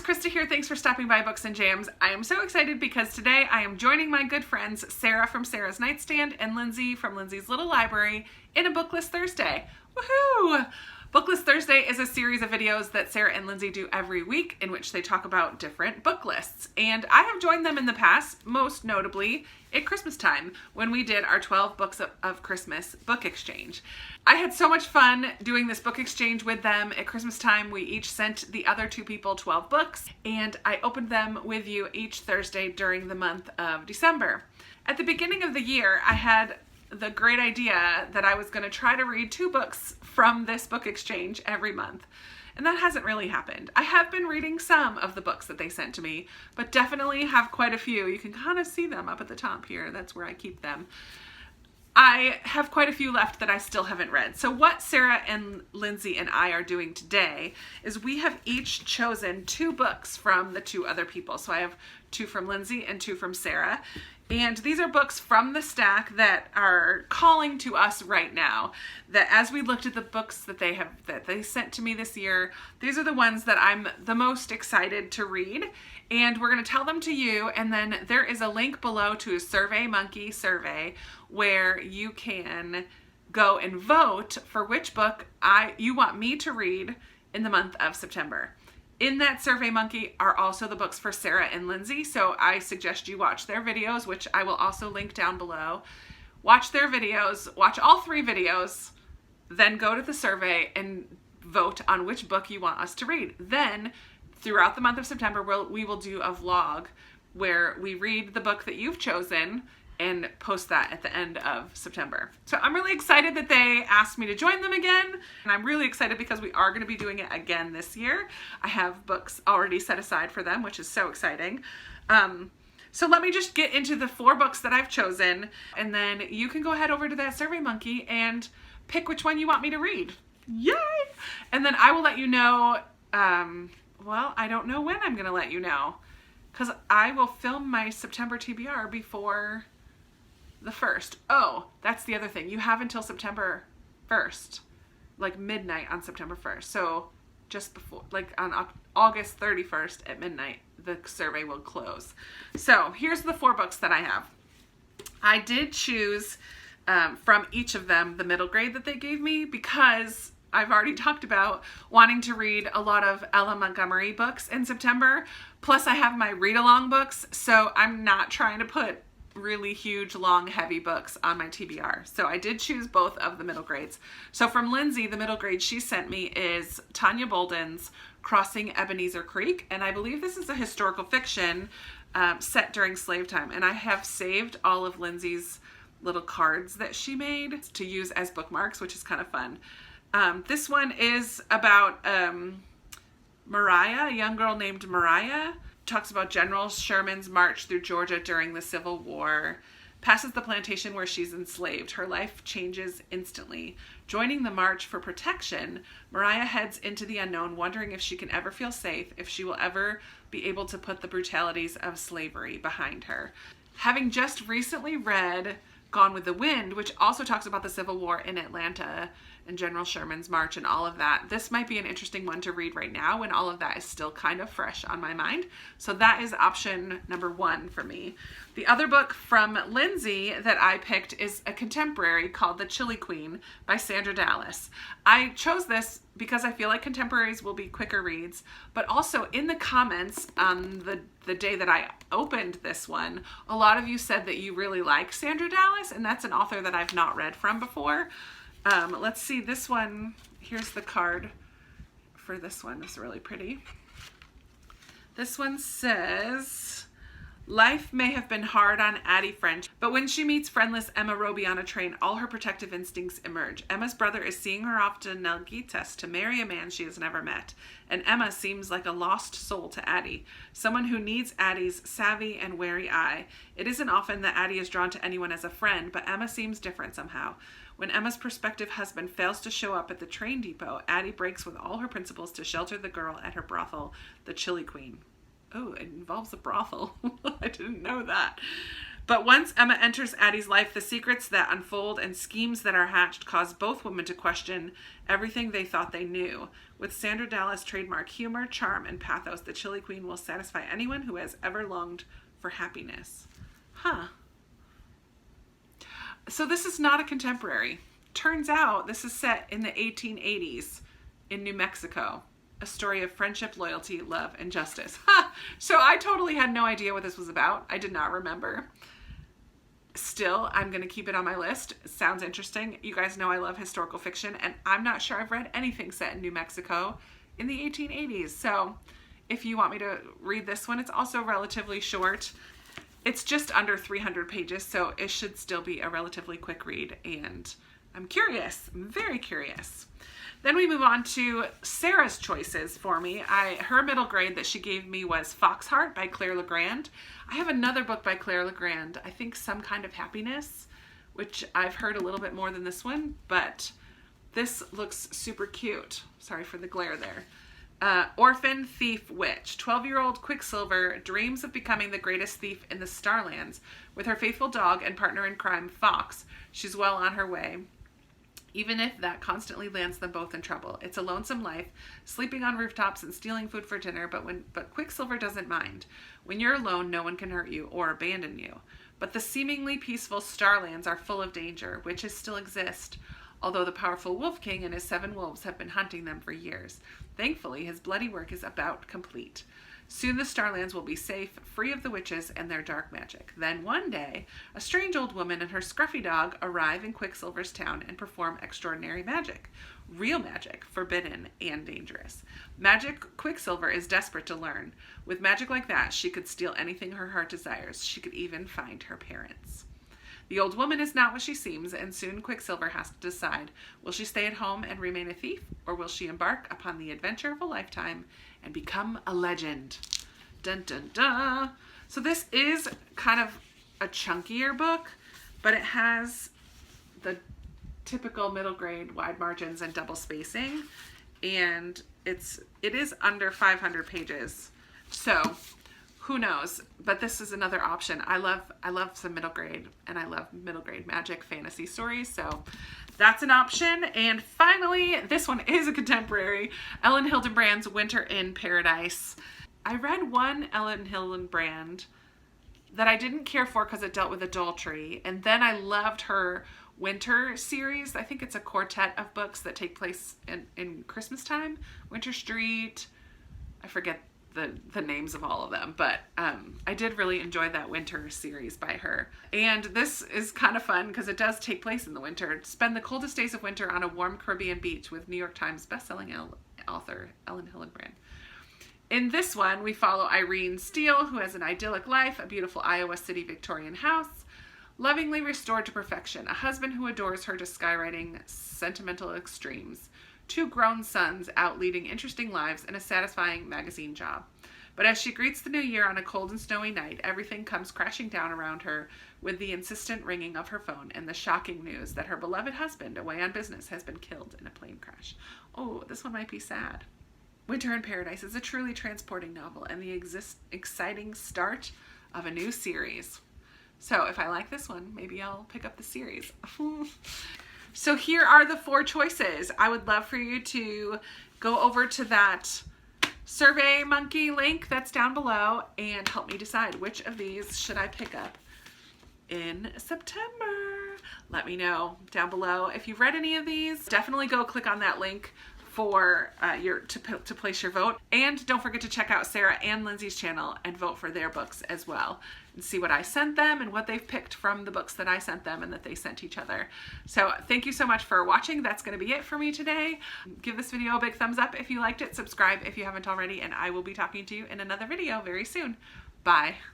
Krista here. Thanks for stopping by Books and Jams. I am so excited because today I am joining my good friends Sarah from Sarah's Nightstand and Lindsay from Lindsay's Little Library in a Booklist Thursday. Woohoo! Booklist Thursday is a series of videos that Sarah and Lindsay do every week in which they talk about different book lists. And I have joined them in the past, most notably at Christmas time when we did our 12 Books of Christmas book exchange. I had so much fun doing this book exchange with them. At Christmas time, we each sent the other two people 12 books, and I opened them with you each Thursday during the month of December. At the beginning of the year, I had the great idea that I was going to try to read 2 books from this book exchange every month. And that hasn't really happened. I have been reading some of the books that they sent to me, but definitely have quite a few. You can kind of see them up at the top here. That's where I keep them. I have quite a few left that I still haven't read. So what Sarah and Lindsay and I are doing today is we have each chosen 2 books from the 2 other people. So I have 2 from Lindsay and 2 from Sarah. And these are books from the stack that are calling to us right now. That as we looked at the books that they sent to me this year, these are the ones that I'm the most excited to read. And we're going to tell them to you, and then there is a link below to a SurveyMonkey survey where you can go and vote for which book you want me to read in the month of September. In that SurveyMonkey are also the books for Sarah and Lindsay, so I suggest you watch their videos, which I will also link down below. Watch their videos, watch all 3 videos, then go to the survey and vote on which book you want us to read. Then, throughout the month of September, we will do a vlog where we read the book that you've chosen and post that at the end of September. So I'm really excited that they asked me to join them again, and I'm really excited because we are going to be doing it again this year. I have books already set aside for them, which is so exciting. So let me just get into the 4 books that I've chosen, and then you can go ahead over to that SurveyMonkey and pick which one you want me to read. Yay! And then I will let you know, well, I don't know when I'm going to let you know, because I will film my September TBR before the 1st. Oh, that's the other thing. You have until September 1st, like midnight on September 1st. So just before, like on August 31st at midnight, the survey will close. So here's the 4 books that I have. I did choose from each of them the middle grade that they gave me because I've already talked about wanting to read a lot of Ella Montgomery books in September. Plus I have my read-along books, so I'm not trying to put really huge, long, heavy books on my TBR. So I did choose both of the middle grades. So from Lindsay, the middle grade she sent me is Tanya Bolden's Crossing Ebenezer Creek, and I believe this is a historical fiction set during slave time. And I have saved all of Lindsay's little cards that she made to use as bookmarks, which is kind of fun. This one is about Mariah, a young girl named Mariah. Talks about General Sherman's march through Georgia during the Civil War. Passes the plantation where she's enslaved. Her life changes instantly. Joining the march for protection, Mariah heads into the unknown, wondering if she can ever feel safe, if she will ever be able to put the brutalities of slavery behind her. Having just recently read Gone with the Wind, which also talks about the Civil War in Atlanta and General Sherman's march and all of that, this might be an interesting one to read right now when all of that is still kind of fresh on my mind. So that is option number 1 for me. The other book from Lindsay that I picked is a contemporary called The Chili Queen by Sandra Dallas. I chose this because I feel like contemporaries will be quicker reads, but also in the comments on the day that I opened this one, a lot of you said that you really like Sandra Dallas, and that's an author that I've not read from before. Let's see this one. Here's the card for this one. It's really pretty. This one says, life may have been hard on Addie French, but when she meets friendless Emma Roby on a train, all her protective instincts emerge. Emma's brother is seeing her off to Nalgitas to marry a man she has never met, and Emma seems like a lost soul to Addie, someone who needs Addie's savvy and wary eye. It isn't often that Addie is drawn to anyone as a friend, but Emma seems different somehow. When Emma's prospective husband fails to show up at the train depot, Addie breaks with all her principles to shelter the girl at her brothel, the Chili Queen. Oh, it involves a brothel. I didn't know that. But once Emma enters Addie's life, the secrets that unfold and schemes that are hatched cause both women to question everything they thought they knew. With Sandra Dallas' trademark humor, charm, and pathos, the Chili Queen will satisfy anyone who has ever longed for happiness. Huh. So this is not a contemporary. Turns out this is set in the 1880s in New Mexico. A story of friendship, loyalty, love, and justice. Ha! So I totally had no idea what this was about. I did not remember. Still, I'm going to keep it on my list. It sounds interesting. You guys know I love historical fiction, and I'm not sure I've read anything set in New Mexico in the 1880s. So if you want me to read this one, it's also relatively short. It's just under 300 pages, so it should still be a relatively quick read, and I'm curious. I'm very curious. Then we move on to Sarah's choices for me. Her middle grade that she gave me was Foxheart by Claire Legrand. I have another book by Claire Legrand, I think Some Kind of Happiness, which I've heard a little bit more than this one, but this looks super cute. Sorry for the glare there. Orphan, Thief, Witch. 12-year-old Quicksilver dreams of becoming the greatest thief in the Starlands. With her faithful dog and partner in crime, Fox, she's well on her way, even if that constantly lands them both in trouble. It's a lonesome life, sleeping on rooftops and stealing food for dinner, but Quicksilver doesn't mind. When you're alone, no one can hurt you or abandon you. But the seemingly peaceful Starlands are full of danger. Witches still exist, although the powerful Wolf King and his 7 wolves have been hunting them for years. Thankfully, his bloody work is about complete. Soon the Starlands will be safe, free of the witches and their dark magic. Then one day, a strange old woman and her scruffy dog arrive in Quicksilver's town and perform extraordinary magic. Real magic, forbidden and dangerous. Magic Quicksilver is desperate to learn. With magic like that, she could steal anything her heart desires. She could even find her parents. The old woman is not what she seems, and soon Quicksilver has to decide, will she stay at home and remain a thief, or will she embark upon the adventure of a lifetime and become a legend? Dun dun dun. So this is kind of a chunkier book, but it has the typical middle grade wide margins and double spacing, and it is under 500 pages. So who knows? But this is another option. I love some middle grade, and I love middle grade magic fantasy stories, so that's an option. And finally, this one is a contemporary, Ellen Hildenbrand's Winter in Paradise. I read one Ellen Hildenbrand that I didn't care for because it dealt with adultery, and then I loved her Winter series. I think it's a quartet of books that take place in Christmas time. Winter Street, I forget the names of all of them, but I did really enjoy that Winter series by her. And this is kind of fun because it does take place in the winter. Spend the coldest days of winter on a warm Caribbean beach with New York Times bestselling author Ellen Hillenbrand. In this one, we follow Irene Steele, who has an idyllic life, a beautiful Iowa City Victorian house, lovingly restored to perfection, a husband who adores her to skywriting sentimental extremes, 2 grown sons out leading interesting lives, and a satisfying magazine job. But as she greets the new year on a cold and snowy night, everything comes crashing down around her with the insistent ringing of her phone and the shocking news that her beloved husband, away on business, has been killed in a plane crash. Oh, this one might be sad. Winter in Paradise is a truly transporting novel and the exciting start of a new series. So if I like this one, maybe I'll pick up the series. So here are the 4 choices. I would love for you to go over to that Survey Monkey link that's down below and help me decide which of these should I pick up in September. Let me know down below if you've read any of these. Definitely go click on that link for to place your vote, and don't forget to check out Sarah and Lindsay's channel and vote for their books as well, and see what I sent them and what they've picked from the books that I sent them and that they sent each other. So thank you so much for watching. That's going to be it for me today. Give this video a big thumbs up if you liked it, subscribe if you haven't already, and I will be talking to you in another video very soon. Bye.